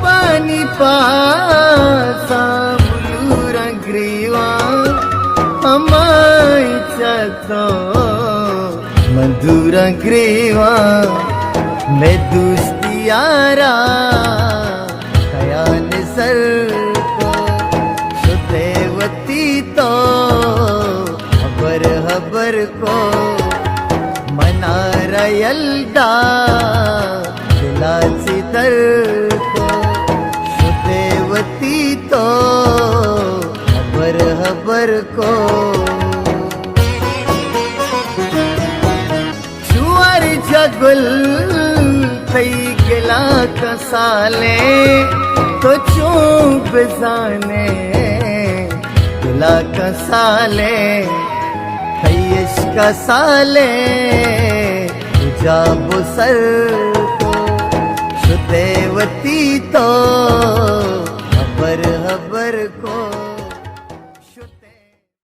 पाणी पासा मुलूर ग्रीवा अमाईचा तो मधुर ग्रीवा मैं दुस्तियारा कयान सर को सुतेवती तो हबर को मनारा यल्दा दिलाची दर को सुतेवती तो हबर को जुवारीचा गुल थई गेला कसाले तो चूप जाने गेला कसाले थईश कसाले तुझा बुसर को सुतेवती तो हबर को